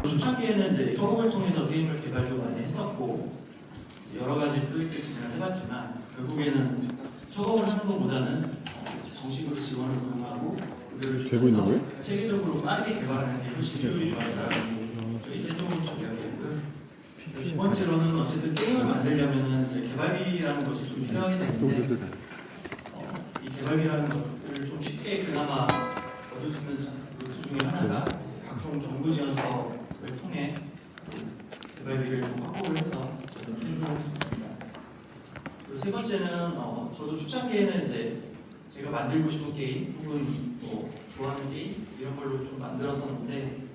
초창기에는 이제 협업을 통해서 게임을 개발도 많이 했었고 여러 가지 프로젝트 진행을 해봤지만 결국에는 협업을 하는 것보다는 정식으로 지원을 요청하고 그들을 되고 있는 거예요? 세계적으로 빠르게 개발하는 게 훨씬 효율이 좋았다는 게 저희 세종으로 이야기했고요. 두 번째로는 어쨌든 게임을 만들려면은 이제 개발비라는 것이 좀 필요하게 되는데 이 개발비라는 것들을 좀 쉽게 그나마 얻을 수 있는 루트 중에 하나가 이제 각종 정부 지원 사업을 통해 개발비를 좀 확보를 해서 저는 필요를 했었습니다. 그리고 세 번째는 저도 초창기에는 이제 제가 만들고 싶은 게임 혹은 뭐 좋아하는 게임 이런 걸로 좀 만들었었는데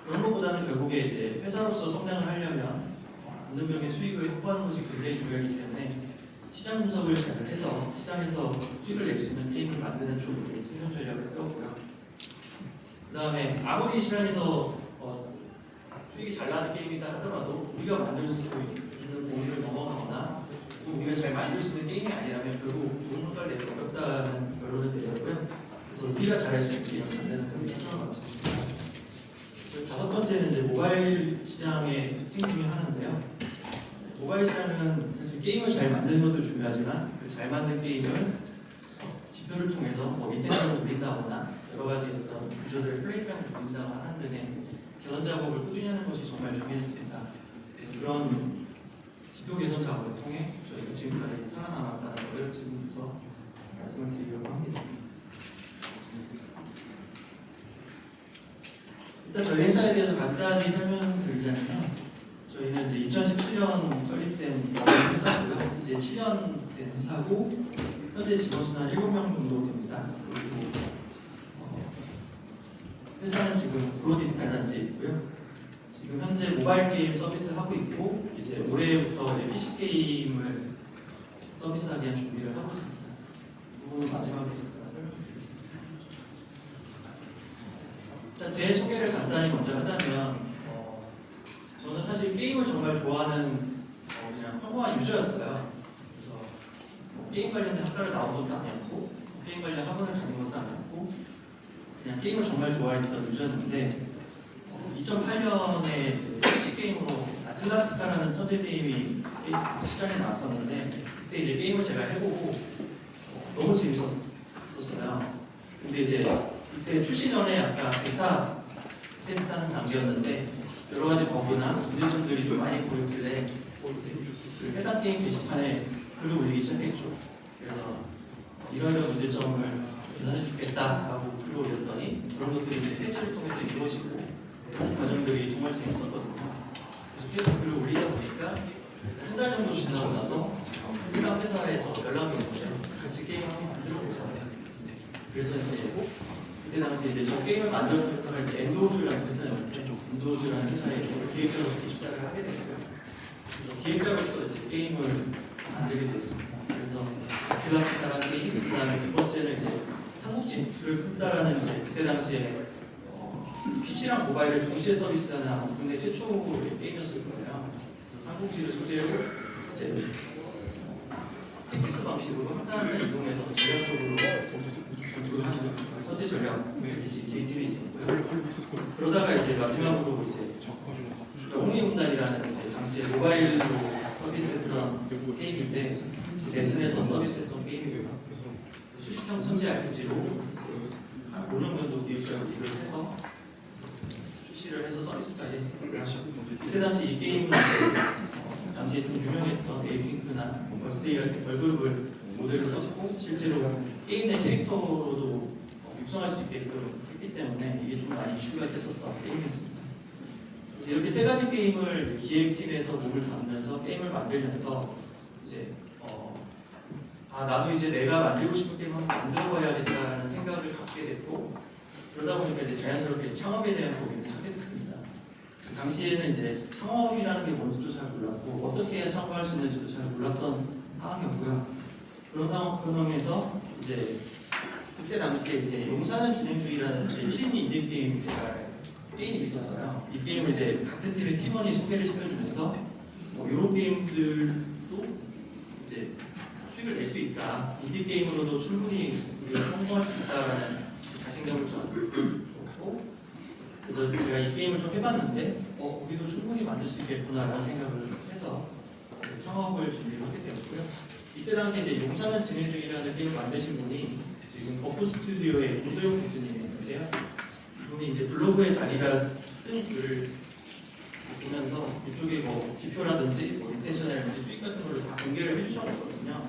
그런 것보다는 결국에 이제 회사로서 성장을 하려면 안정적인 수익을 확보하는 것이 굉장히 중요하기 때문에 시장 분석을 잘 해서 시장에서 수익을 낼 수 있는 게임을 만드는 쪽으로 생존 전략을 세웠고요. 그 다음에 아무리 시장에서 수익이 잘 나는 게임이다 하더라도 우리가 만들 수 있는 범위를 넘어가거나 또 우리가 잘 만들 수 있는 게임이 아니라면 결국 좋은 성과를 내기 어렵다는 결론을 내렸고요. 그래서 우리가 잘할 수 있게 만드는 그런 초점을 맞췄습니다. 다섯 번째는 이제 모바일 시장의 특징 중에 하나인데요. 모바일 시장은 사실 게임을 잘 만드는 것도 중요하지만 그 잘 만든 게임을 지표를 통해서 뭐 닌텐도를 올린다거나 여러 가지 어떤 유저들의 플레이감을 올린다거나 하는 등의 개선 작업을 꾸준히 하는 것이 정말 중요했습니다. 그런 지표 개선 작업을 통해 저희가 지금까지 살아남았다는 것을 지금부터 말씀을 드리려고 합니다. 일단 저희 회사에 대해서 간단히 설명드리자면 저희는 이제 2017년 설립된 회사고요. 이제 7년 된 회사고 현재 직원수는 한 7명 정도 됩니다. 그리고 회사는 지금 그로디지털 단지에 있고요. 지금 현재 모바일 게임 서비스 하고 있고 이제 올해부터 이제 PC 게임을 서비스하기 위한 준비를 하고 있습니다. 이 부분 마지막에 제가 설명드리겠습니다. 일단 제 소개를 간단히 먼저 하자면 저는 사실 게임을 정말 좋아하는 그냥 평범한 유저였어요. 그래서 게임 관련된 학과를 나온 것도 아니었고 게임 관련 학원을 다닌 것도 아니었고 그냥 게임을 정말 좋아했던 유저였는데 2008년에 PC 게임으로 아틀란티카라는 천재 게임이 시장에 나왔었는데 그때 이제 게임을 제가 해보고 너무 재밌었어요. 근데 이제 이때 출시 전에 약간 베타 테스트하는 단계였는데 여러 가지 버그나 문제점들이 좀 많이 보였길래 그 해당 게임 게시판에 글을 올리기 시작했죠. 그래서 이런 문제점을 개선해 주겠다라고 글을 올렸더니 그런 것들이 이제 패치를 통해서 이루어지고 그런 과정들이 정말 재밌었거든요. 그래서 계속 글을 올리다 보니까 한 달 정도 지나고 나서 해당 회사에서 연락이 온 거예요. 같이 게임 한번 만들어보자. 그래서 이제 그때 당시 이제 저 게임을 만들었던 회사가 이제 엔도우즈라는 회사였는데 엔도우즈라는 회사에 기획자로서 입사를 하게 됐고요. 그래서 기획자로서 이제 게임을 만들게 됐습니다. 그래서 아틀란티카라는 게임, 그 다음에 두 번째는 이제 삼국지를 푼다라는 이제 그때 당시에 PC랑 모바일을 동시에 서비스하는 국내 최초의 게임이었을 거예요. 그래서 삼국지를 소재로 이제 텍스트 방식으로 한 단을 이동해서 전략적으로 전투를 하는 현재 전략 게이트에 있었고요. 그러다가 이제 마지막으로 이제 홍리군단이라는 이제 당시에 모바일로 서비스했던 게임인데 레슨에서 서비스했던 게임이고요. 수익형 천재 RPG로 한 5년 정도 기획자로 일을 해서 출시를 해서 서비스까지 했습니다. 이때 당시 이 게임은 당시에 좀 유명했던 에이핑크나 벌스데이 같은 걸그룹을 모델로 썼고 실제로 게임 내 캐릭터로도 육성할 수 있게끔 했기 때문에 이게 좀 많이 이슈가 됐었던 게임이었습니다. 그래서 이렇게 세 가지 게임을 기획팀에서 몸을 담으면서 게임을 만들면서 이제 나도 이제 내가 만들고 싶은 게임 한번 만들어봐야겠다라는 생각을 갖게 됐고 그러다 보니까 이제 자연스럽게 창업에 대한 고민을 하게 됐습니다. 그 당시에는 이제 창업이라는 게 뭔지도 잘 몰랐고 어떻게 해야 창업할 수 있는지도 잘 몰랐던 상황이었고요. 그런 상황에서 이제 그때 당시에 이제 용사는 진행주의라는 이제 1인 인디 게임 게임이 있었어요. 이 게임을 이제 같은 팀의 팀원이 소개를 시켜주면서 이런 게임들도 이제 수익을 낼 수 있다. 인디 게임으로도 충분히 우리가 성공할 수 있다라는 자신감을 저한테 줬고 그래서 제가 이 게임을 좀 해봤는데 우리도 충분히 만들 수 있겠구나라는 생각을 해서 창업을 준비를 하게 되었고요. 이때 당시 이제 용사는 진행 중이라는 게임을 만드신 분이 지금 버프 스튜디오의 김도영 대표님인데요. 이분이 이제 블로그에 자기가 쓴 글을 보면서 이쪽에 뭐 지표라든지 뭐 인텐션이라든지 수익 같은 거를 다 공개를 해주셨거든요.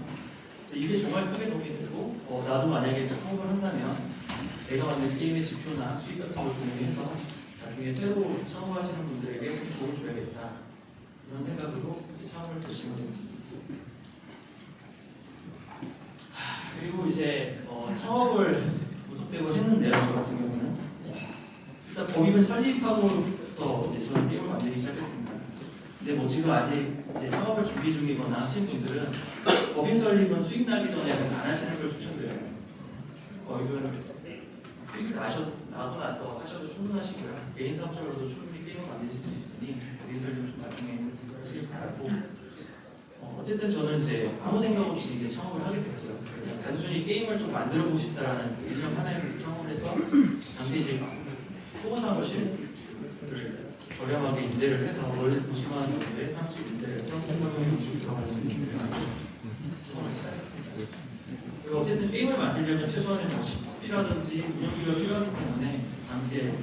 이게 정말 크게 도움이 되고 나도 만약에 창업을 한다면 내가 만든 게임의 지표나 수익 같은 걸 공개해서 나중에 새로 창업하시는 분들에게 도움을 줘야겠다 이런 생각으로 창업을 결심을 했습니다. 그리고 이제 창업을 무턱대고 했는데요. 저 같은 경우는 일단 법인을 설립하고부터 이제 저는 게임을 만들기 시작했습니다. 근데 뭐 지금 아직 이제 창업을 준비 중이거나 하신 분들은 법인 설립은 수익 나기 전에 안 하시는 걸 추천드려요. 이건 수익이 나고 나서 하셔도 충분하시고요. 개인 사업적으로도 충분히 게임을 만드실 수 있으니 법인 설립은 좀 나중에 하시길 바라고. 어쨌든 저는 이제 아무 생각 없이 이제 창업을 하게 됐어요. 그냥 단순히 게임을 좀 만들어 보고 싶다라는 일념 하나에 창업을 해서 당시 이제 소고 사무실을 저렴하게 임대를 해서 월 50만 원 정도에 사무실 임대를 해서 회사분이 음식 들어갈 수 있는 창업을 시작했습니다. 그리고 어쨌든 게임을 만들려면 최소한의 뭐 식비라든지 운영비가 필요하기 때문에 당시에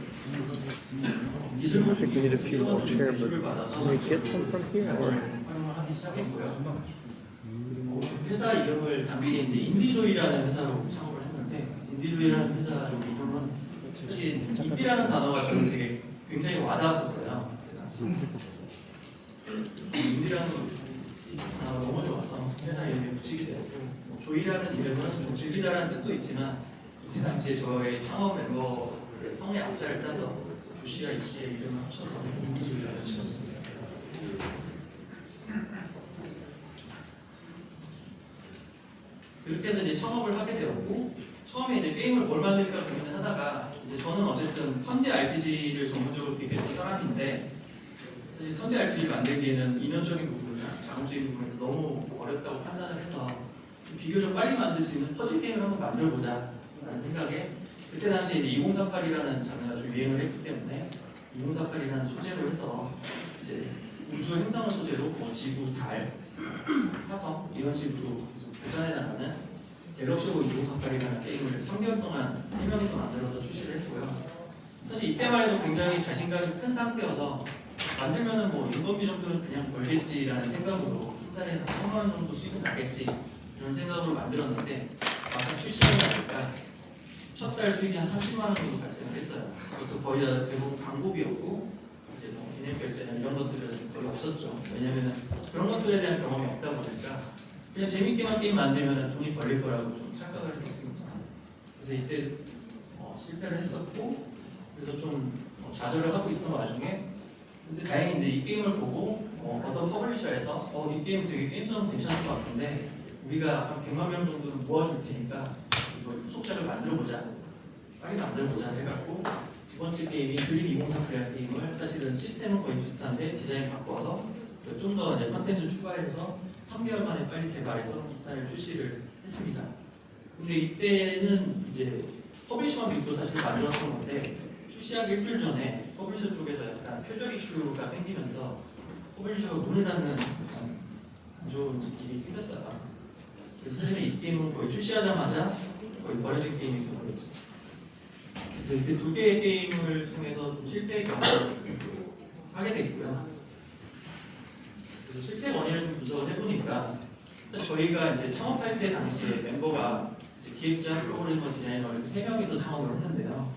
기술을 기술을 받아서 활용을 하기 시작했고요. 회사 이름을 당시에 이제 인디조이라는 회사로 창업을 했는데 인디조이라는 회사 이름은 사실 인디라는 단어가 저는 되게 굉장히 와닿았었어요. 인디라는 단어가 너무 좋아서 회사 이름에 붙이게 되었고 조이라는 이름은 즐기다라는 뜻도 있지만 그때 당시에 저의 창업 멤버의 성의 앞자를 따서 조씨와 이씨의 이름을 합쳐서 인디조이라고 지었습니다. 그렇게 해서 이제 창업을 하게 되었고 처음에 이제 게임을 뭘 만들까 고민을 하다가 이제 저는 어쨌든 턴제 RPG를 전문적으로 되게 했던 사람인데 사실 턴제 RPG 만들기에는 이론적인 부분이나 자본적인 부분에서 너무 어렵다고 판단을 해서 비교적 빨리 만들 수 있는 퍼즐 게임을 한번 만들어보자 라는 생각에 그때 당시에 이제 2048이라는 장르가 좀 유행을 했기 때문에 2048이라는 소재로 해서 이제 우주 행성을 소재로 뭐 지구, 달, 화성 이런 식으로 계속 발전해 나가는 갤럭시오 2048이라는 게임을 3개월 동안 3명이서 만들어서 출시를 했고요. 사실 이때만 해도 굉장히 자신감이 큰 상태여서 만들면은 뭐 인건비 정도는 그냥 벌겠지라는 생각으로 한 달에 3만 원 정도 수익은 나겠지 이런 생각으로 만들었는데 막상 출시하고 나니까 첫 달 수익이 한 30만 원 정도 발생을 했어요. 그것도 거의 다 대부분 광고비였고 이제 뭐 기념 결제나 이런 것들은 거의 없었죠. 왜냐면은 그런 것들에 대한 경험이 없다 보니까 그냥 재밌게만 게임 만들면 돈이 벌릴 거라고 좀 착각을 했었습니다. 그래서 이때 실패를 했었고 그래서 좀 좌절을 하고 있던 와중에 근데 다행히 이제 이 게임을 보고 어떤 퍼블리셔에서 이 게임 되게 게임성 괜찮은 것 같은데 우리가 한 100만 명 정도는 모아줄 테니까 이거 후속작을 만들어보자 빨리 만들어보자 해갖고 두 번째 게임이 드림 2048 게임을 사실은 시스템은 거의 비슷한데 디자인 바꿔서 좀 더 컨텐츠 추가해서 3개월 만에 빨리 개발해서 2탄을 출시를 했습니다. 근데 이때는 이제 퍼블리셔만 믿고 사실 만들었던 건데 출시하기 일주일 전에 퍼블리셔 쪽에서 약간 표절 이슈가 생기면서 퍼블리셔가 문을 닫는 안 좋은 일이 생겼어요. 그래서 사실 이 게임은 거의 출시하자마자 거의 버려진 게임이 되어버렸죠. 그래서 이렇게 두 개의 게임을 통해서 좀 실패의 경험을 하게 됐고요. 그래서 실패 원인을 좀 분석을 해보니까 저희가 이제 창업할 때 당시에 멤버가 이제 기획자, 프로그래머, 디자이너 이렇게 3명이서 창업을 했는데요.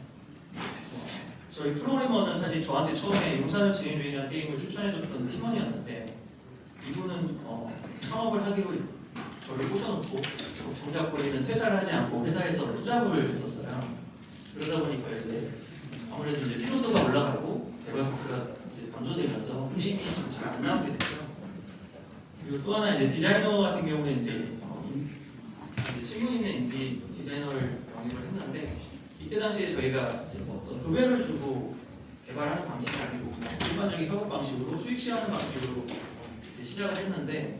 저희 프로그래머는 사실 저한테 처음에 용사는 진행 중이라는 게임을 추천해줬던 팀원이었는데 이분은 창업을 하기로 저를 꼬셔놓고 정작 본인은 퇴사를 하지 않고 회사에서 투잡을 했었어요. 그러다 보니까 이제 아무래도 이제 피로도가 올라가고 개발 속도가 이제 던져되면서 게임이 좀 잘 안 나오게 됐죠. 그리고 또 하나 이제 디자이너 같은 경우는 이제 친구 있는 인디 디자이너를 영입을 했는데 이때 당시에 저희가 이제 어떤 급여를 주고 개발하는 방식이 아니고 그냥 일반적인 협업 방식으로 수익 시하는 방식으로 이제 시작을 했는데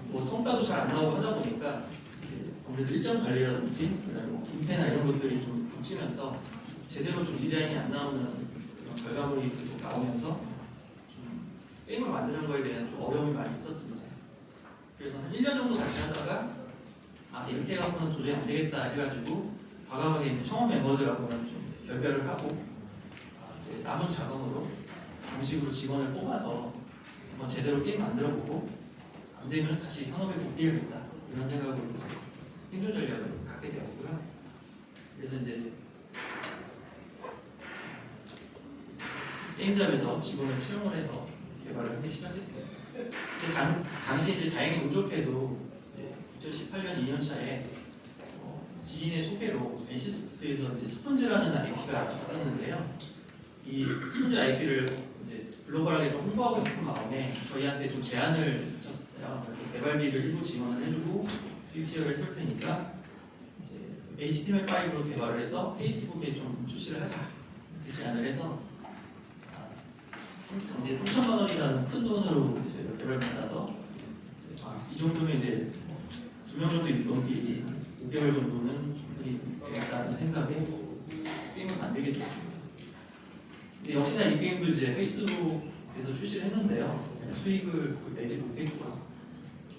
뭐 성과도 잘 안 나오고 하다 보니까 이제 아무래도 일정 관리라든지 그다음에 뭐 분패나 이런 것들이 좀 겹치면서 제대로 좀 디자인이 안 나오는 그런 결과물이 계속 나오면서 좀 게임을 만드는 거에 대한 좀 어려움이 많이 있었습니다. 그래서 한 1년 정도 같이 하다가 이렇게 해갖고는 도저히 안 되겠다 해가지고 과감하게 이제 청원 멤버들하고는 좀 결별을 하고 이제 남은 자금으로 정식으로 직원을 뽑아서 한번 제대로 게임 만들어보고 안 되면 다시 현업에 복귀해야겠다 이런 생각으로 이제 생존 전략을 갖게 되었고요. 그래서 이제 게임잡에서 직원을 채용을 해서 개발을 하기 시작했어요. 근데 당시 이제 다행히 운 좋게도 이제 2018년 2년차에 지인의 소개로 NC소프트에서 이제 스폰즈라는 IP가 있었는데요. 이 스폰즈 IP를 이제 글로벌하게 좀 홍보하고 싶은 마음에 저희한테 좀 제안을 쳤어요. 개발비를 일부 지원을 해주고 수익 시어를 해줄 테니까 이제 HTML5로 개발을 해서 페이스북에 좀 출시를 하자 이렇게 제안을 해서 당시에 3천만 원이라는 큰 돈으로 저희가 개발 받아서 이 정도면 이제 2명 정도 인건비 5개월 정도는 충분히 되겠다는 생각에 게임을 만들게 됐습니다. 근데 역시나 이 게임도 이제 페이스북에서 출시를 했는데요. 수익을 내지 못했고요.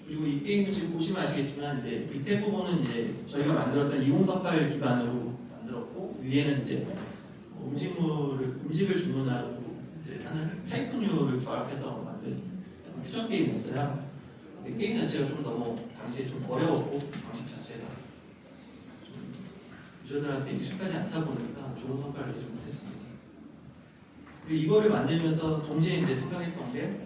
그리고 이 게임을 지금 보시면 아시겠지만 이제 밑에 부분은 이제 저희가 만들었던 2048 기반으로 만들었고 위에는 이제 음식을 주문하고 이제 하는 타이푼유를 결합해서 만든 퓨전 게임이었어요. 근데 게임 자체가 좀 너무 당시에 좀 어려웠고 방식 자체가 좀 유저들한테 익숙하지 않다 보니까 좋은 성과를 내지 못했습니다. 그리고 이거를 만들면서 동시에 이제 생각했던 게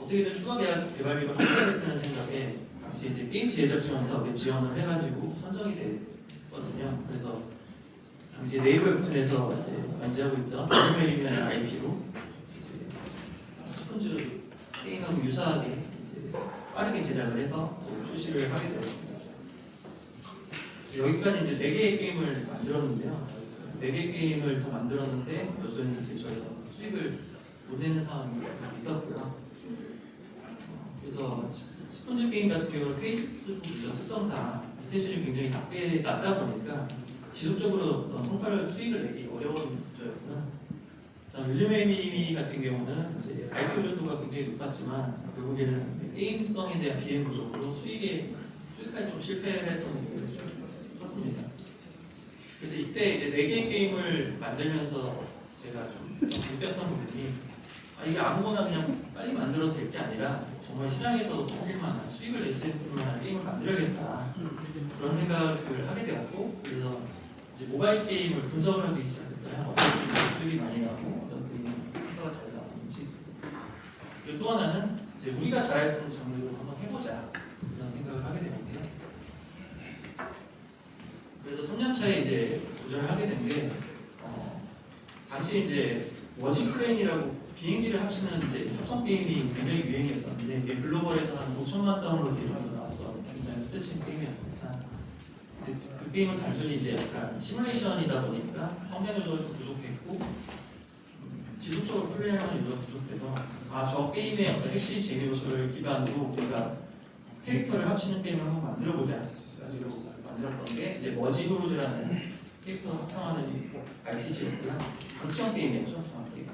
어떻게든 추가 개발비가 확보되겠다는 생각에 당시 이제 게임 제작지원 사업에 지원을 해가지고 선정이 됐거든요. 그래서 당시 네이버 웹툰에서 이제 연재하고 있던 메리맨 IP로 이제 스폰즈 게임하고 유사하게 이제 빠르게 제작을 해서 출시를 하게 되었습니다. 여기까지 이제 4개의 게임을 만들었는데요. 4개의 게임을 다 만들었는데 여전히 이제 저희가 수익을 못 내는 상황이 있었고요. 그래서 스폰지 게임 같은 경우는 페이스북 유저 특성상 리텐션이 굉장히 낮다 보니까 지속적으로 어떤 성과를 수익을 내기 어려운 구조였구나. 그다음 윌리메이미 같은 경우는 이제 IPO 정도가 굉장히 높았지만 결국에는 게임성에 대한 비행 부족으로 수익까지 좀 실패를 했던 부분이 좀 컸습니다. 그래서 이때 이제 4개의 게임을 만들면서 제가 좀 느꼈던 부분이 이게 아무거나 그냥 빨리 만들어도 될 게 아니라 정말 시장에서 통할 만한 수익을 낼 수 있는 만한 게임을 만들어야겠다 그런 생각을 하게 되었고 그래서 이제 모바일 게임을 분석을 하기 시작했어요. 어떤 게임이 수익이 많이 나고 어떤 게임이 효과가 잘 나오는지 그리고 또 하나는 이제 우리가 잘할 수 있는 장르를 한번 해보자 그런 생각을 하게 되었는데요. 그래서 3년차에 이제 도전을 하게 된 게 당시 이제 워징 플레인이라고 비행기를 합치는 이제 합성 게임이 굉장히 유행이었었는데 이게 글로벌에서 한 5천만 다운로드 정도 나왔던 굉장히 스트칭 게임이었습니다. 근데 그 게임은 단순히 이제 약간 시뮬레이션이다 보니까 성장 요소가 좀 부족했고 지속적으로 플레이할 만한 요소가 부족해서 저 게임의 어떤 핵심 재미 요소를 기반으로 우리가 캐릭터를 합치는 게임을 한번 만들어보자 가지고 만들었던 게 이제 머지 브루즈라는 캐릭터 합성하는 RPG였고요. 방치형 게임이었죠, 정확히.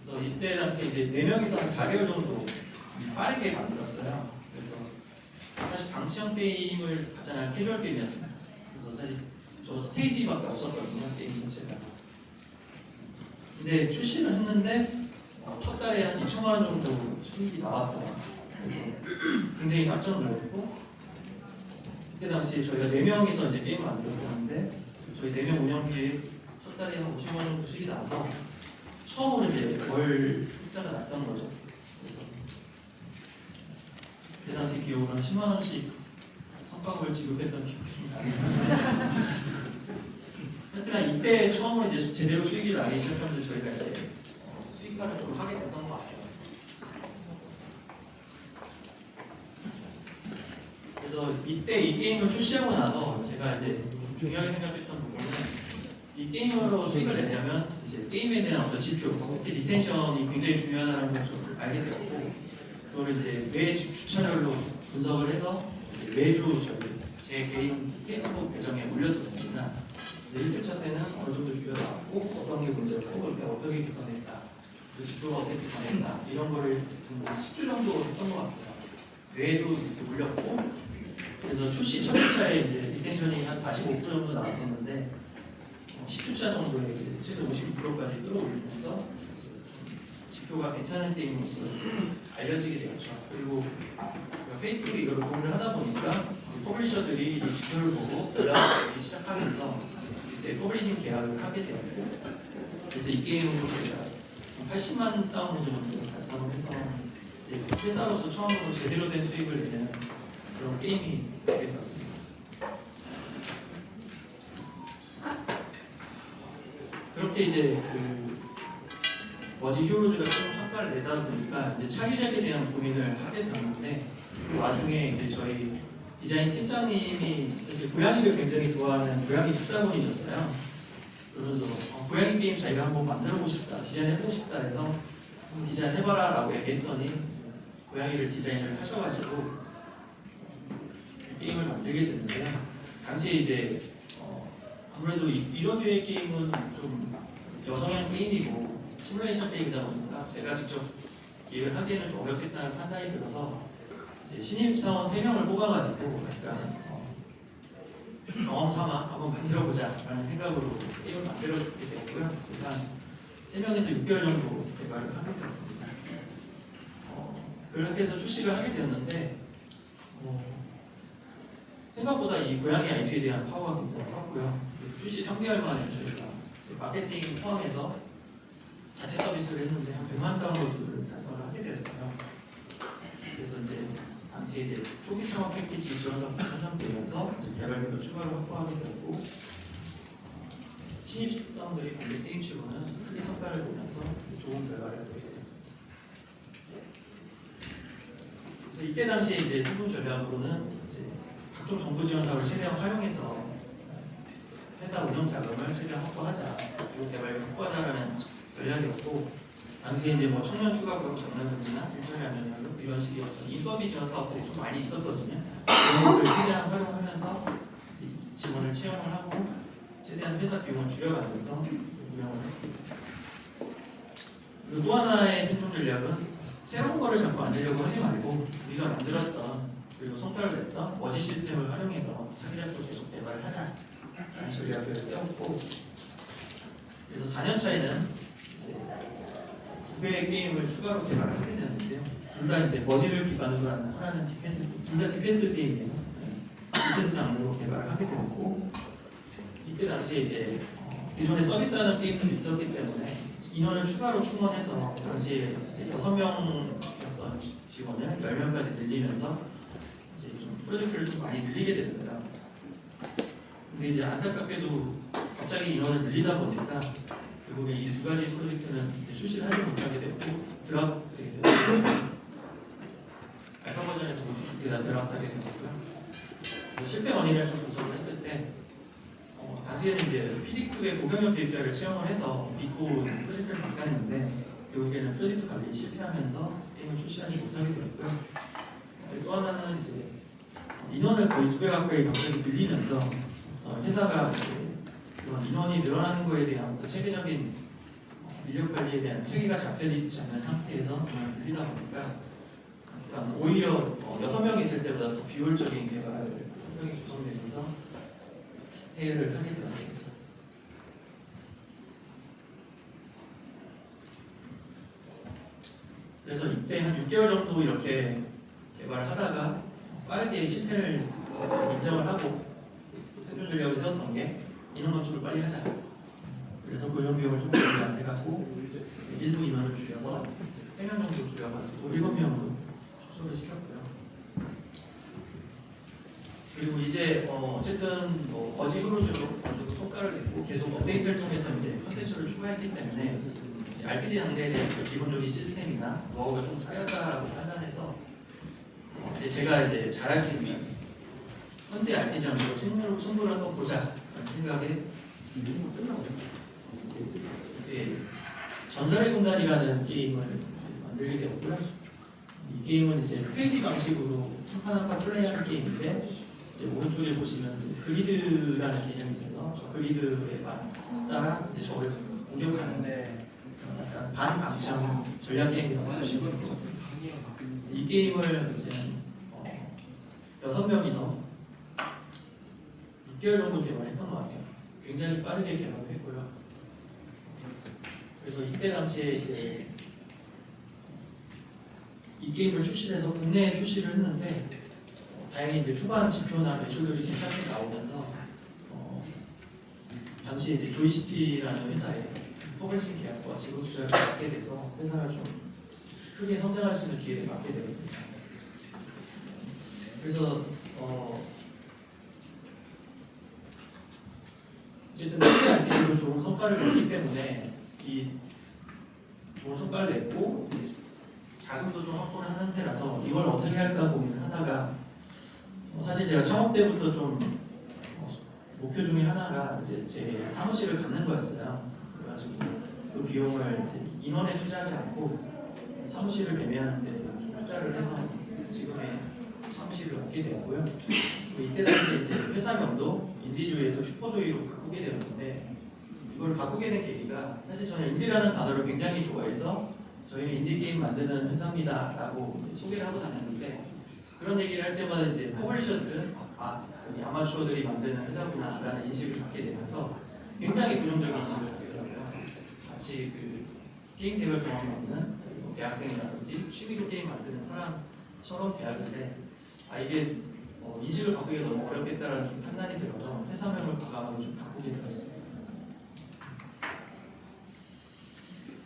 그래서 이때 당시 이제 4명이서 한 4개월 정도 빠르게 만들었어요. 그래서 사실 방치형 게임을 가장 캐주얼 게임이었습니다. 그래서 사실 저 스테이지밖에 없었거든요, 게임 자체가. 근데 출시를 했는데 첫 달에 한 2천만 원 정도 수익이 나왔어요. 그래서 굉장히 깜짝 놀랐고 그때 당시 저희가 4명이서 이제 게임을 만들었었는데 저희 4명 운영비에 첫 달에 한 50만 원 정도 수익이 나서 처음으로 이제 월 흑자가 났던 거죠. 그래서 그때 당시 기억으로 한 10만 원씩 성과급을 지급했던 기억이 좀 나네요. 하여튼 이때 처음으로 이제 제대로 수익이 나기 시작하면서 저희가 이제 수익화를 좀 하게 됐던 것 같아요. 그래서 이때 이 게임을 출시하고 나서 제가 이제 중요하게 생각했던 부분은 이 게임으로 수익을 내려면 이제 게임에 대한 어떤 지표, 특히 리텐션이 굉장히 중요하다는 걸 좀 알게 되었고 그거를 이제 매 주차별로 분석을 해서 매주 제 개인 페이스북 계정에 올렸었습니다. 1주차 때는 어느 정도 줄여나왔고 어떤 게 문제였고 이렇게 어떻게 개선했다, 그 지표가 어떻게 변했다 이런 거를 좀 10주 정도 했던 것 같아요. 뇌에도 이렇게 올렸고 그래서 출시 첫 주차에 이제 리텐션이 한 45% 정도 나왔었는데 10주차 정도에 이제 최대 52%까지 끌어올리면서 지표가 괜찮은 게임으로서 알려지게 되었죠. 그리고 제가 페이스북에 이걸 공유를 하다 보니까 퍼블리셔들이 이 지표를 보고 연락이 시작하면서 이제 퍼블리싱 계약을 하게 되었고 그래서 이 게임으로 제가 80만 다운로드 정도 달성을 해서 이제 회사로서 처음으로 제대로 된 수익을 내는 그런 게임이 되게 되었습니다. 그렇게 이제 그 머지 히어로즈가 좀 성과를 내다 보니까 이제 차기작에 대한 고민을 하게 됐는데 그 와중에 이제 저희 디자인 팀장님이 사실 고양이를 굉장히 좋아하는 고양이 집사분이셨어요. 그러면서 고양이 게임 자기가 한번 만들어보고 싶다, 디자인해보고 싶다 해서 디자인해봐라 라고 얘기했더니 고양이를 디자인을 하셔가지고 게임을 만들게 됐는데 당시에 이제 아무래도 이런 류의 게임은 좀 여성향 게임이고 시뮬레이션 게임이다 보니까 제가 직접 기획을 하기에는 좀 어렵겠다는 판단이 들어서 이제 신입사원 3명을 뽑아가지고 약간 경험 삼아 한번 만들어보자 라는 생각으로 게임을 만들어지게 되었고요. 그래서 한 3명에서 6개월 정도 개발을 하게 되었습니다. 그렇게 해서 출시를 하게 되었는데 생각보다 이 고양이 IP에 대한 파워가 굉장히 컸고요. 출시 3개월 만에 저희가 마케팅 포함해서 자체 서비스를 했는데 한 100만 다운로드를 달성을 하게 됐어요. 그래서 이제 당시에 이제 초기 창업 패키지 지원사업이 선정되면서 개발비도 추가로 확보하게 되었고 신입사원들이 관리 게임치고는 크게 성과를 내면서 좋은 결과를 보게 되었습니다. 그래서 이때 당시에 이제 생존 전략으로는 이제 각종 정부 지원 사업을 최대한 활용해서 회사 운영 자금을 최대한 확보하자, 그리고 개발을 확보하자라는 전략이었고, 당시에 이제 뭐 청년 추가 고용 장려금이나 일자리 안전자금 이런 식의 인건비 지원 사업들이 좀 많이 있었거든요. 그런 것들을 최대한 활용하면서 직원을 채용을 하고 최대한 회사 비용을 줄여가면서 운영을 했습니다. 그리고 또 하나의 생존 전략은 새로운 거를 자꾸 만들려고 하지 말고 우리가 만들었던 그리고 성과를 냈던 머지 시스템을 활용해서 차기작도 계속 개발을 하자 라는 전략을 세웠고, 그래서 4년 차에는 이제 2개의 게임을 추가로 개발을 하게 되는데요. 둘 다 이제 머지를 기반으로 하는, 하나는 디펜스, 둘 다 디펜스 게임이에요. 디펜스 장르로 개발을 하게 되었고, 이때 당시에 이제 기존에 서비스하는 게임들이 있었기 때문에 인원을 추가로 충원해서 당시에 이제 6명이었던 직원을 10명까지 늘리면서 이제 좀 프로젝트를 좀 많이 늘리게 됐어요. 근데 이제 안타깝게도 갑자기 인원을 늘리다 보니까 결국에 이 두 가지 프로젝트는 출시를 하지 못하게 되었고 드랍되게 되었고 알파 버전에서 모두 두 개 다 드랍하게 되었고요. 실패 원인을 좀 분석을 했을 때 당시에는 이제 PD급의 고경력 기획자를 채용을 해서 믿고 프로젝트를 바꿨는데 결국에는 프로젝트 관리에 실패하면서 게임을 출시하지 못하게 되었고요. 또 하나는 이제 인원을 거의 2배 가까이 갑자기 늘리면서 회사가 그런 인원이 늘어나는 거에 대한 체계적인 인력 관리에 대한 체계가 잡혀있지 않는 상태에서 인원을 늘리다 보니까 오히려 6명이 있을 때보다 더 비효율적인 개발 환경이 조성되면서 해외를 하게 되었습니다. 그래서 이때 한 6개월 정도 이렇게 개발을 하다가 빠르게 실패를 인정을 하고 생존 전략을 세웠던 게 인원 건축을 빨리 하자. 그래서 고용 비용을 좀 안 해갖고 일부 인원을 줄여서 3명 정도 줄여가지고 7명으로 축소를 시켰고요. 그리고 이제 어쨌든 어지 흐르즈로 어느 정도 성과를 냈고 계속 업데이트를 통해서 이제 컨텐츠를 추가했기 때문에 RPG 장르에 대한 기본적인 시스템이나 노하우가 좀 쌓였다라고 판단해서 이제 제가 이제 잘할 수 있는 현재 RPG 장르로 승부를 한번 보자 라는 생각에 전설의 군단이라는 게임을 만들게 되었고요. 이 게임은 이제 스테이지 방식으로 한판 한판 플레이하는 게임인데 이제 오른쪽에 보시면 이제 그리드라는 개념이 있어서 저 그리드에 따라 이제 저를 공격하는데 약간 반방시형 전략 게임이라고 보시면 되겠습니다. 이 게임을 이제 6명이서 6개월 정도 개발했던 것 같아요. 굉장히 빠르게 개발을 했고요. 그래서 이때 당시에 이제 이 게임을 출시해서 국내에 출시를 했는데 다행히 이제 초반 지표나 매출들이 괜찮게 나오면서 당시 이제 조이시티라는 회사에 퍼블리싱 계약과 지분 투자를 받게 돼서 회사가 좀 크게 성장할 수 있는 기회를 받게 되었습니다. 그래서 어쨌든 RPG로 좋은 성과를 냈기 때문에 이 좋은 성과를 냈고 자금도 좀 확보를 한 상태라서 이걸 어떻게 할까 고민을 하다가 사실 제가 창업 때부터 좀 목표 중에 하나가 이제 제 사무실을 갖는 거였어요. 그래가지고 그 비용을 이제 인원에 투자하지 않고 사무실을 매매하는 데 투자를 해서 지금의 사무실을 얻게 되었고요. 이때 당시에 이제 회사명도 인디조이에서 슈퍼조이로 바꾸게 되었는데 이걸 바꾸게 된 계기가 사실 저는 인디라는 단어를 굉장히 좋아해서 저희는 인디게임 만드는 회사입니다 라고 소개를 하고 다녔는데 그런 얘기를 할 때마다 이제 퍼블리셔들은 여기 아마추어들이 만드는 회사구나 라는 인식을 갖게 되면서 굉장히 부정적인 인식을 갖게 됐어요. 마치 그 게임 개발 경험이 없는 대학생이라든지 취미로 게임 만드는 사람처럼 대하는데 이게 인식을 바꾸기가 너무 어렵겠다라는 좀 판단이 들어서 회사명을 과감하게 좀 바꾸게 되었습니다.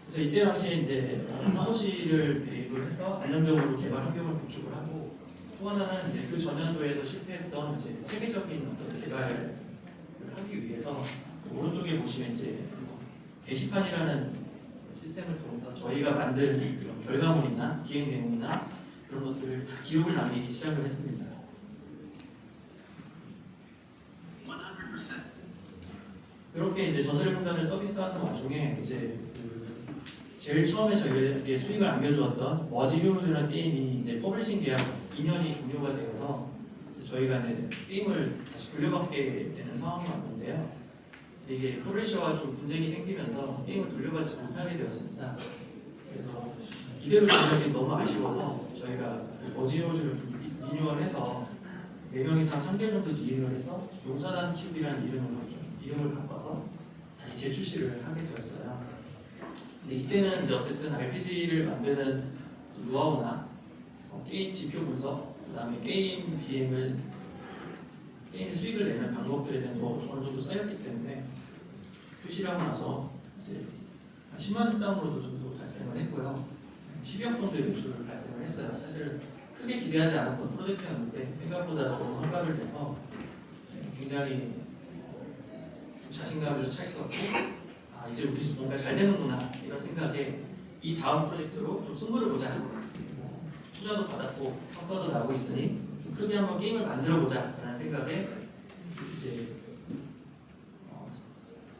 그래서 이때 당시에 이제 사무실을 배입을 해서 안정적으로 개발 환경을 구축을 하고 또 하나는 이제 그 전년도에서 실패했던 이제 체계적인 어떤 개발을 하기 위해서 오른쪽에 보시면 이제 게시판이라는 시스템을 통해서 저희가 만든 그런 결과물이나 기획 내용이나 그런 것들을 다 기록을 남기기 시작을 했습니다. 100%. 그렇게 이제 전설의문단을 서비스하는 와중에 이제 제일 처음에 저희에게 수익을 안겨주었던 머지 히어로즈라는 게임이 이제 퍼블리싱 계약 2년이 종료가 되어서 저희가 이제 게임을 다시 돌려받게 되는 상황이 왔는데요. 이게 퍼블리셔와 좀 분쟁이 생기면서 게임을 돌려받지 못하게 되었습니다. 그래서 이대로 진행하기 너무 아쉬워서 저희가 머지 히어로즈를 좀 리뉴얼해서 4명 이상 3개월 정도 리뉴얼해서 용사단 큐브라는 이름으로 좀 이름을 바꿔서 다시 재출시를 하게 되었어요. 근데 이때는 이제 어쨌든 RPG를 만드는 노하우나 게임 지표 분석, 그 다음에 게임 비행을 게임 수익을 내는 방법들에 대한 노하우가 어느 정도 쌓였기 때문에 출시를 하고 나서 이제 10만 다운로드 정도 달성을 했고요. 10억 정도의 매출을 달성을 했어요. 사실 크게 기대하지 않았던 프로젝트였는데 생각보다 좋은 성과를 내서 굉장히 자신감을 차 있었고 이제 우리 뭔가 잘 되는구나 이런 생각에 이 다음 프로젝트로 좀 승부를 보자. 투자도 받았고 성과도 나고 있으니 좀 크게 한번 게임을 만들어 보자 라는 생각에 이제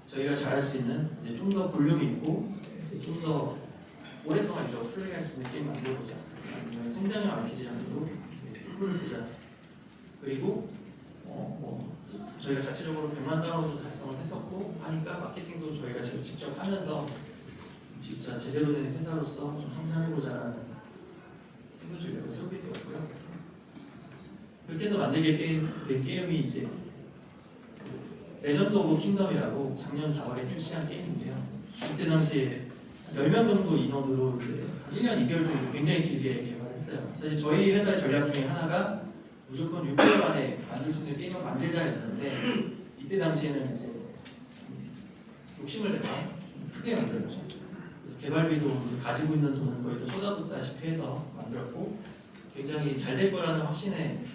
저희가 잘할 수 있는 좀 더 볼륨이 있고 좀 더 오랫동안 유저 플레이할 수 있는 게임 만들어 보자. 아니면 성장형 RPG 장르로 승부를 보자. 그리고 저희가 자체적으로 100만 다운로드 달성을 했었고 하니까 마케팅도 저희가 직접 하면서 진짜 제대로 된 회사로서 좀 성장해보자라는 생각을 세우게 되었고요. 그렇게 해서 만들게 된 게임이 이제 레전드 오브 킹덤이라고 작년 4월에 출시한 게임인데요. 이때 당시에 10명 정도 인원으로 이제 1년 2개월 정도 굉장히 길게 개발했어요. 사실 저희 회사의 전략 중에 하나가 무조건 6개월 안에 만들 수 있는 게임을 만들자였는데 이때 당시에는 이제 욕심을 내서 크게 만들었죠. 개발비도 가지고 있는 돈을 거의 다 쏟아붓다시피 해서 만들었고 굉장히 잘 될 거라는 확신에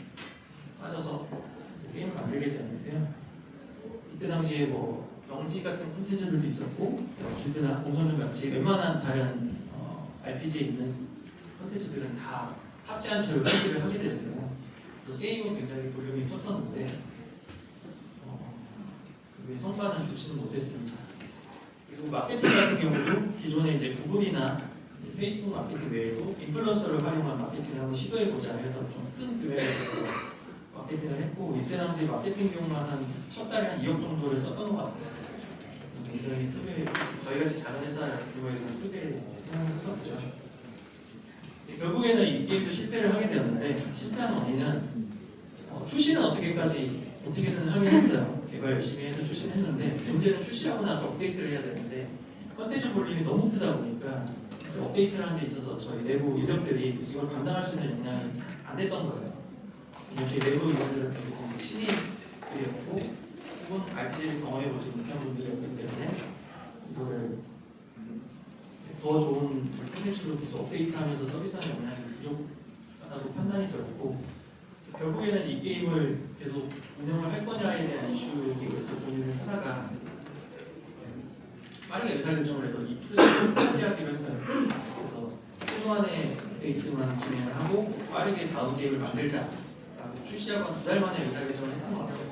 빠져서 게임을 만들게 되었는데요. 이때 당시에 영지 같은 콘텐츠들도 있었고 길드나 공성전 같이 웬만한 다른 RPG에 있는 콘텐츠들은 다 합치한 채로 설계를 하게 되었어요. 게임은 굉장히 볼륨이 컸었는데 그 성과는 주지는 못했습니다. 그리고 마케팅 같은 경우도 기존에 이제 구글이나 이제 페이스북 마케팅 외에도 인플루언서를 활용한 마케팅을 한번 시도해보자 해서 좀 큰 규모에서 마케팅을 했고 이때 당시 마케팅 비용만 한 첫 달에 한 2억 정도를 썼던 것 같아요. 굉장히 크게 저희같이 작은 회사에서는 크게 생각했었죠. 결국에는 이 게임도 실패를 하게 되었는데 실패한 원인은 출시는 어떻게든 하긴 했어요. 개발 열심히 해서 출시를 했는데 문제는 출시하고 나서 업데이트를 해야 되는데 컨텐츠 볼륨이 너무 크다 보니까 그래서 업데이트를 하는 데 있어서 저희 내부 인력들이 이걸 감당할 수 있는 역량이 안 됐던 거예요. 저희 내부 인력들은 대부분 신입들이었고 혹은 RPG를 경험해보지 못한 분들이었기 때문에 이거를 더 좋은 콘텐츠로 계속 업데이트하면서 서비스하는 역량이 부족하다고 판단이 들었고 결국에는 이 게임을 계속 운영을 할 거냐에 대한 이슈에서 고민을 하다가 빠르게 의사결정을 해서 이 프로젝트를 포기하기로 했어요. 그래서 최소한의 업데이트만 진행을 하고 빠르게 다음 게임을 만들자라고 출시하고 한 2달 만에 의사결정을 했던 것 같아요.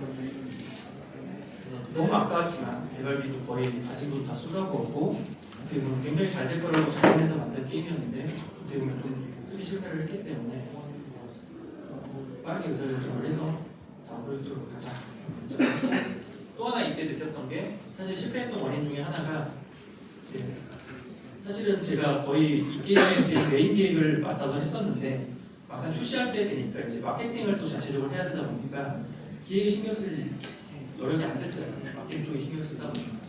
너무 아까웠지만 개발비도 거의 가진 돈 다 쏟아부었고 어떻게 보면 굉장히 잘 될 거라고 작년에서 만든 게임이었는데 어떻게 보면 좀 크게 실패를 했기 때문에 빠르게 의사결정을 해서 다음 프로젝트로 가자. 또 하나 이때 느꼈던 게 사실 실패했던 원인 중에 하나가 사실은 제가 거의 이 게임의 메인 기획을 맡아서 했었는데 막상 출시할 때 되니까 이제 마케팅을 또 자체적으로 해야 되다 보니까 기획에 신경 쓸 여력이 안 됐어요. 마케팅 쪽에 신경 쓰다 보니까.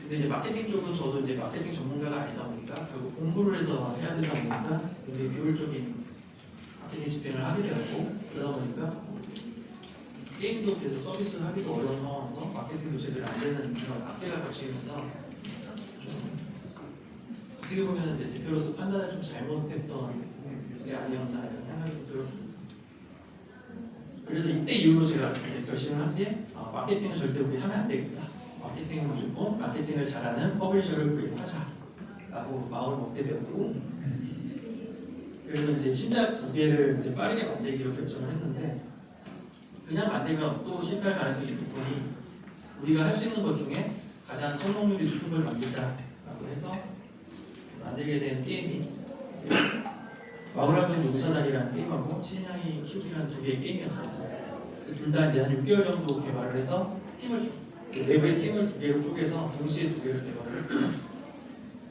근데 이제 마케팅 쪽은 저도 이제 마케팅 전문가가 아니다 보니까 결국 공부를 해서 해야 되다 보니까 굉장히 효율적인 마케팅 집행을 하게 되었고 그러다 보니까 게임도 계속 서비스를 하기도 어려운 상황에서 마케팅도 제대로 안 되는 그런 악재가 겹치면서 어떻게 보면 이제 대표로서 판단을 좀 잘못했던 게 아니었나 이런 생각이 좀 들었습니다. 그래서 이때 이후로 제가 이제 결심을 한 게 마케팅은 절대 우리 하면 안 되겠다. 마케팅은 무조건 마케팅을 잘하는 퍼블리셔를 구입하자라고 마음을 먹게 되었고 그래서 이제 신작 2개를 이제 빠르게 만들기로 결정을 했는데 그냥 만들면 또 실패할 가능성이 높으니 우리가 할 수 있는 것 중에 가장 성공률이 높은 걸 만들자라고 해서 만들게 된 게임이 마구라군 용사단이라는 게임하고 신양이 키우기라는 2개의 게임이었습니다. 둘 다 이제 한 6개월 정도 개발을 해서 내부의 팀을 2개로 쪼개서 동시에 2개를 개발을 했고요.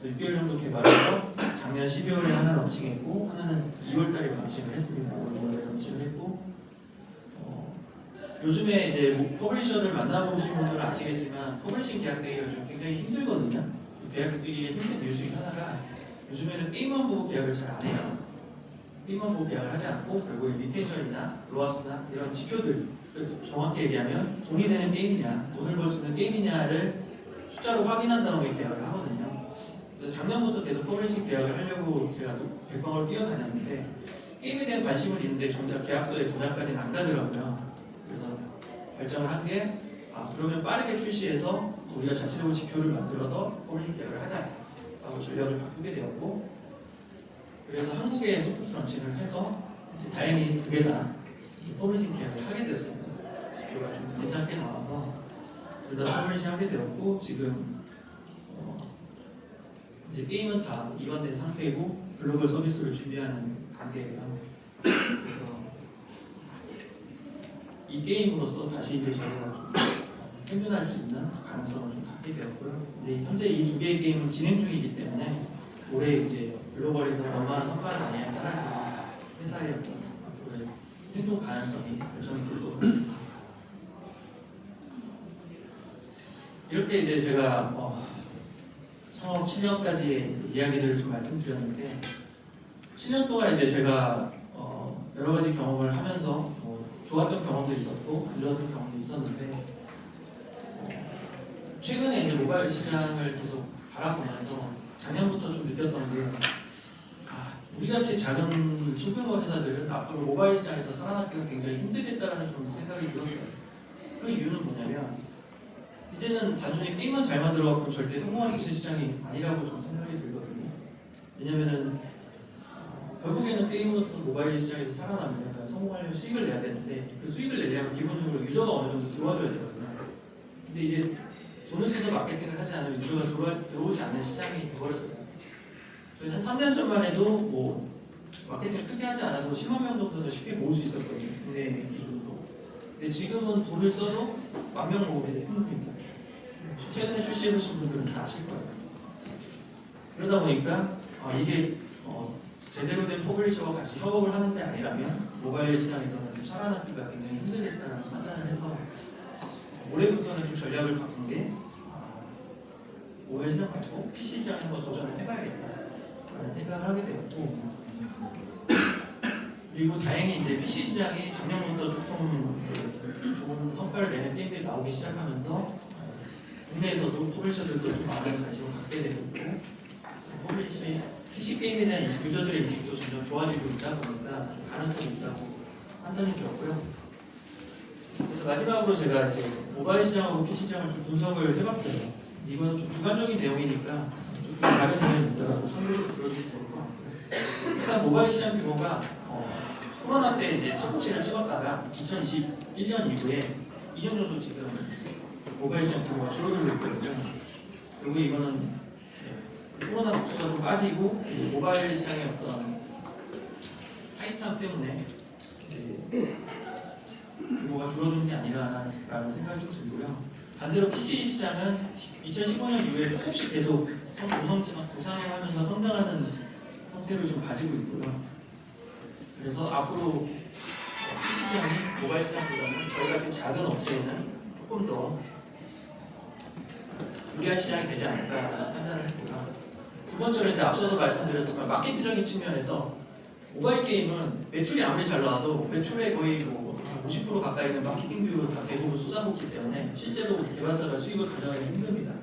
6개월 정도 개발해서 작년 12월에 하나 런칭했고 하나는 2월달에 런칭을 했습니다. 2월에 런칭을 했고 요즘에 이제 퍼블리셔들 만나보신 분들은 아시겠지만 퍼블리싱 계약되기가 좀 굉장히 힘들거든요. 계약되기 힘든 이유 중에 하나가 요즘에는 게임만 보고 계약을 잘 안 해요. 게임만 보고 계약을 하지 않고 결국에 리텐션이나 로아스나 이런 지표들 정확히 얘기하면 돈이 되는 게임이냐 돈을 벌 수 있는 게임이냐를 숫자로 확인한 다음에 계약을 하거든요. 그래서 작년부터 계속 퍼블리싱 계약을 하려고 제가 백방으로 뛰어다녔는데 게임에 대한 관심은 있는데 정작 계약서에 도장까지는 안 가더라고요. 그래서 결정을 한 게 그러면 빠르게 출시해서 우리가 자체적으로 지표를 만들어서 퍼블리싱 계약을 하자라고 전략을 바꾸게 되었고 그래서 한국에 소프트 런칭을 해서 다행히 2개 다 퍼블리싱 계약을 하게 되었습니다. 지표가 좀 괜찮게 나와서 둘 다 퍼블리싱 하게 되었고 지금 이제 게임은 다 이관된 상태이고 글로벌 서비스를 준비하는 단계예요. 그래서 이 게임으로서 다시 이제 저희가 좀 생존할 수 있는 가능성을 좀 갖게 되었고요. 근데 현재 이 2개의 게임은 진행 중이기 때문에 올해 이제 글로벌에서 얼마나 성과를 내냐에 따라서 회사의 앞으로의 생존 가능성이 결정이 될 것 같습니다. 이렇게 이제 제가 창업 7년까지의 이야기들을 좀 말씀드렸는데 7년 동안 이제 제가 여러 가지 경험을 하면서 좋았던 경험도 있었고 안 좋았던 경험도 있었는데 최근에 이제 모바일 시장을 계속 바라보면서 작년부터 좀 느꼈던 게 우리같이 작은 소규모 회사들은 앞으로 모바일 시장에서 살아남기가 굉장히 힘들겠다라는 좀 생각이 들었어요. 그 이유는 뭐냐면 이제는 단순히 게임만 잘 만들어갖고 절대 성공할 수 있는 시장이 아니라고 좀 생각이 들거든요. 왜냐면은 결국에는 게임으로서 모바일 시장에서 살아남으려면 성공하려면 수익을 내야 되는데 그 수익을 내려면 기본적으로 유저가 어느 정도 들어와줘야 되거든요. 근데 이제 돈을 써서 마케팅을 하지 않으면 유저가 들어오지 않는 시장이 되어버렸어요. 저희 한 3년 전만 해도 뭐 마케팅을 크게 하지 않아도 10만 명 정도는 쉽게 모을 수 있었거든요. 국내 기준으로. 근데 지금은 돈을 써도 만명 모으기 힘듭니다. 최근에 출시해보신 분들은 다 아실 거예요. 그러다 보니까 이게 제대로 된 퍼블리셔와 같이 협업을 하는 게 아니라면 모바일 시장에서는 좀 살아남기가 굉장히 힘들겠다는 판단을 해서 올해부터는 좀 전략을 바꾼 게 모바일 시장 말고 PC 시장에 한번 도전을 해봐야겠다라는 생각을 하게 되었고, 그리고 다행히 이제 PC 시장이 작년부터 조금 좋은 성과를 내는 게임들이 나오기 시작하면서 국내에서도 퍼블리셔들도 좀 많은 관심을 갖게 되고 PC 게임에 대한 유저들의 인식도 점점 좋아지고 있다 보니까 좀 가능성이 있다고 판단이 들었고요. 그래서 마지막으로 제가 이제 모바일 시장하고 PC 시장을 좀 분석을 해봤어요. 이거는 좀 주관적인 내용이니까 조금 다른 의견이 있더라도 참고로 들어주시면 좋을 것 같고요. 일단 모바일 시장 규모가 코로나 때 이제 최고치를 찍었다가 2021년 이후에 2년 정도 지금 모바일 시장 규모가 줄어들고 있거든요. 그리고 이거는 코로나 특수가 좀 빠지고 모바일 시장의 어떤 타이트함 때문에 규모가 줄어드는 게 아니라는 생각이 좀 들고요. 반대로 PC 시장은 2015년 이후에 조금씩 계속 부상하면서 성장하는 형태를 좀 가지고 있고요. 그래서 앞으로 PC 시장이 모바일 시장보다는 저희 같은 작은 업체에는 조금 더 유리한 시장이 되지 않을까 판단을 했고요. 두 번째로 이제 앞서서 말씀드렸지만 마케팅적인 측면에서 모바일 게임은 매출이 아무리 잘 나와도 매출의 거의 50% 가까이는 마케팅 비용으로 다 대부분 쏟아붓기 때문에 실제로 개발사가 수익을 가져가기 힘듭니다.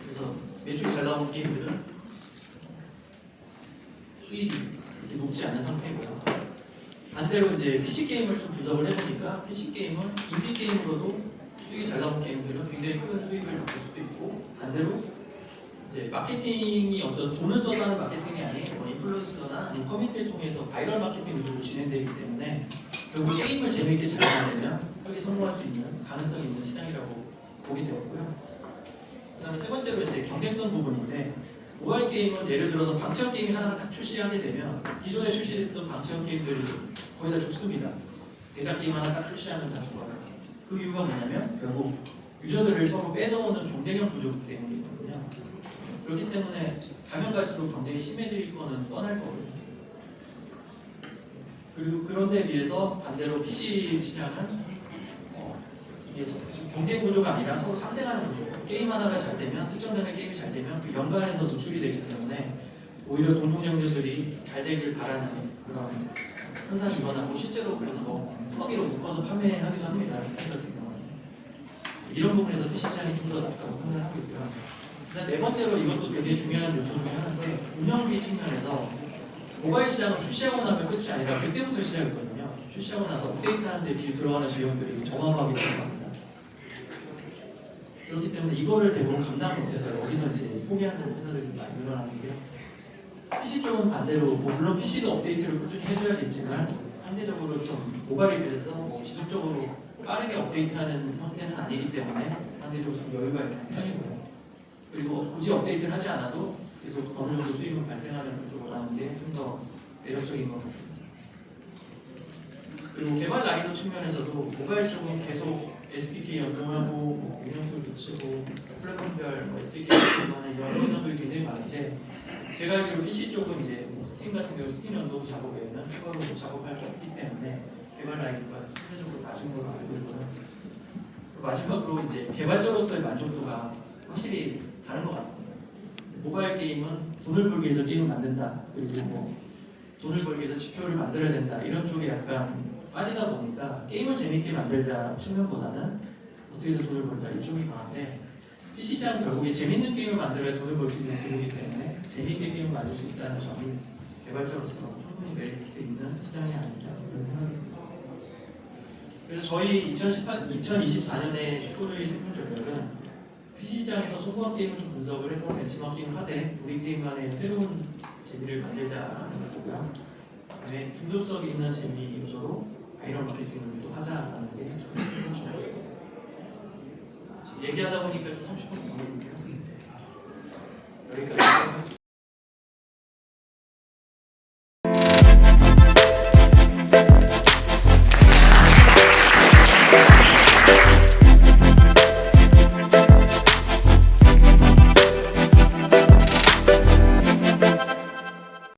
그래서 매출이 잘 나오는 게임들은 수익이 그렇게 높지 않은 상태고요. 반대로 이제 PC 게임을 좀 분석을 해보니까 PC 게임은 인디 게임으로도 수익이 잘 나오는 게임들은 굉장히 큰 수익을 받을 수도 있고, 반대로 이제 마케팅이 어떤 돈을 써서 하는 마케팅이 아닌 인플루언서나 아니면 커뮤니티를 통해서 바이럴 마케팅 위주로 진행되기 때문에 결국 게임을 재미있게 잘 만들면 크게 성공할 수 있는 가능성이 있는 시장이라고 보게 되었고요. 그 다음에 세 번째로 이제 경쟁성 부분인데, 모바일 게임은 예를 들어서 방치형 게임이 하나 딱 출시하게 되면 기존에 출시됐던 방치형 게임들이 거의 다 죽습니다. 대작 게임 하나 딱 출시하면 다 죽어요. 그 이유가 뭐냐면 결국 유저들을 서로 뺏어오는 경쟁형 구조 때문이거든요. 그렇기 때문에 가면 갈수록 경쟁이 심해질 거는 뻔할 거거든요. 그리고 그런데 비해서 반대로 PC 시장은 이게 경쟁 구조가 아니라 서로 상생하는 구조. 게임 하나가 잘 되면, 특정 장르 게임이 잘 되면 그 연관에서 노출이 되기 때문에 오히려 동종 장르들이 잘 되길 바라는 그런 현상이 일어나고, 실제로 그래서 프로기로 묶어서 판매하기도 합니다. 스팀 같은 경우는. 이런 부분에서 PC 시장이 좀 더 낫다고 판단하고 있고요. 그다음 네 번째로 이것도 되게 중요한 요소 중에 하나인데, 운영비 측면에서 모바일 시장은 출시하고 나면 끝이 아니라 그때부터 시작했거든요. 출시하고 나서 업데이트하는 데 들어가는 비용들이 어마어마하게 들어갑니다. 그렇기 때문에 이거를 대부분 감당 못해서 여기서 이제 포기하는 회사들이 많이 늘어나는데요. PC 쪽은 반대로 물론 PC도 업데이트를 꾸준히 해줘야겠지만 상대적으로 좀 모바일에 비해서 지속적으로 빠르게 업데이트하는 형태는 아니기 때문에 상대적으로 좀 여유가 있는 편이고요. 그리고 굳이 업데이트를 하지 않아도 계속 어느 정도 수익은 발생하는 구조로 하는 게 좀 더 매력적인 것 같습니다. 그리고 개발 난이도 측면에서도 모바일 쪽은 계속 SDK 연동하고 운영툴 붙이고 플랫폼별 SDK 연동하는 이런 연동들이 굉장히 많은데, 제가 알기로 PC 쪽은 이제 스팀 같은 경우 스팀 연동 작업 외에는 추가로 작업할 게 없기 때문에 개발 난이도가 상대적으로 낮은 걸로 알고 있고요. 마지막으로 이제 개발자로서의 만족도가 확실히 다른 것 같습니다. 모바일 게임은 돈을 벌기 위해서 게임을 만든다, 그리고 돈을 벌기 위해서 지표를 만들어야 된다, 이런 쪽에 약간 빠지다 보니까 게임을 재밌게 만들자 측면보다는 어떻게든 돈을 벌자 이쪽이 강한데, PC 시장은 결국에 재밌는 게임을 만들어야 돈을 벌 수 있는 구조이기 때문에 재밌게 게임을 만들 수 있다는 점이 개발자로서 충분히 메리트 있는 시장이 아닌가 그런 생각입니다. 그래서 저희 2024년에 슈퍼조이 생존 전략은 PC 시장에서 소소한 게임을 좀 분석을 해서 벤치마킹을 하되 우리 게임 간의 새로운 재미를 만들자라는 거고요. 그다음에 중독성 있는 재미 요소로 바이럴 마케팅을 또 하자라는 게 저희 생존 전략입니다. 얘기하다 보니까 좀 30분 넘었는데요. 여기까지.